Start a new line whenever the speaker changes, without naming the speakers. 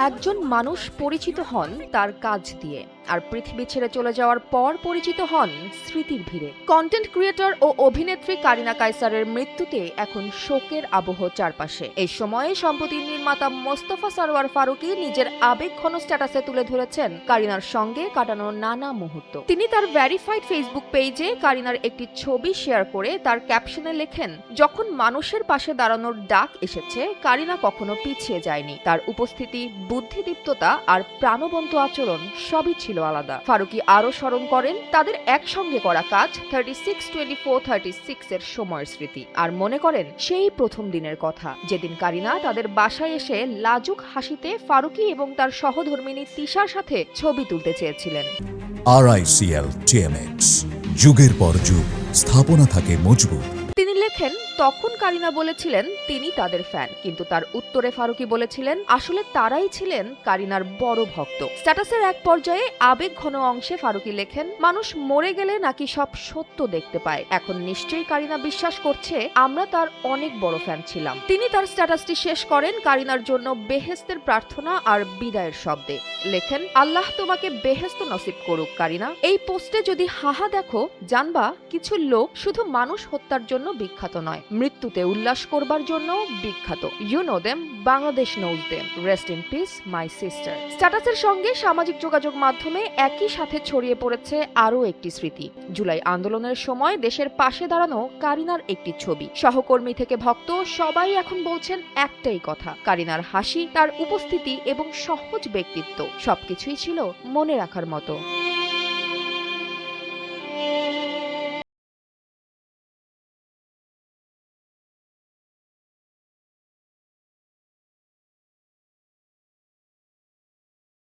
একজন মানুষ পরিচিত হন তার কাজ দিয়ে, আর পৃথিবী ছেড়ে চলে যাওয়ার পর পরিচিত হন স্মৃতির ভিড়ে। কন্টেন্ট ক্রিয়েটর ও অভিনেত্রী কারিনা কায়সারের মৃত্যুতে এখন শোকের আবহ চারপাশে। এই সময়ে সম্প্রতি নির্মাতা মোস্তফা সরওয়ার ফারুকী নিজের আবেগঘন স্ট্যাটাসে তুলে ধরেছেন কারিনার সঙ্গে কাটানো নানা মুহূর্ত। তিনি তার ভেরিফাইড ফেসবুক পেজে কারিনার একটি ছবি শেয়ার করে তার ক্যাপশনে লেখেন, যখন মানুষের পাশে দাঁড়ানোর ডাক এসেছে, কারিনা কখনো পিছিয়ে যায়নি। তার উপস্থিতি, বুদ্ধিদীপ্ততা আর প্রাণবন্ত আচরণ সবই ছিল আলাদা। ফারুকী আরও স্মরণ করেন তাদের একসঙ্গে করা কাজ 36-24-36 এর সময়ের স্মৃতি, আর মনে করেন সেই প্রথম দিনের কথা, যেদিন কারিনা তাদের বাসায় এসে লাজুক হাসিতে ফারুকী এবং তার সহধর্মিণী তিশার সাথে ছবি তুলতে চেয়েছিলেন।
RICL TMX, যুগের পর যুগ স্থাপনা থাকে মজবুত।
তিনি লেখেন, তখন কারিনা বলেছিলেন তিনি তাদের ফ্যান, কিন্তু তার উত্তরে ফারুকী বলেছিলেন আসলে তারাই ছিলেন কারিনার বড় ভক্ত। স্ট্যাটাসের এক পর্যায়ে আবেগঘন অংশে ফারুকী লেখেন, মানুষ মরে গেলে নাকি সব সত্য দেখতে পায়। এখন নিশ্চয়ই কারিনা বিশ্বাস করছে আমরা তার অনেক বড় ফ্যান ছিলাম। তিনি তার স্ট্যাটাসটি শেষ করেন কারিনার জন্য বেহেশতের প্রার্থনা আর বিদায়ের শব্দে। লেখেন, আল্লাহ তোমাকে বেহেশত নসিব করুক কারিনা। এই পোস্টে যদি হাহা দেখো, জানবা কিছু লোক শুধু মানুষ হত্যার জন্য বিখ্যাত নয়, মৃত্যুতে উল্লাস করবার জন্য বিখ্যাত। You know them, Bangladesh knows them. Rest in peace my sister. স্ট্যাটাসের সঙ্গে সামাজিক যোগাযোগ মাধ্যমে একই সাথে ছড়িয়ে পড়েছে আরও একটি স্মৃতি। জুলাই আন্দোলনের সময় দেশের পাশে দাঁড়ানো কারিনার একটি ছবি। সহকর্মী থেকে ভক্ত সবাই এখন বলছেন একটাই কথা, কারিনার হাসি, তার উপস্থিতি এবং সহজ ব্যক্তিত্ব সবকিছুই ছিল মনে রাখার মতো।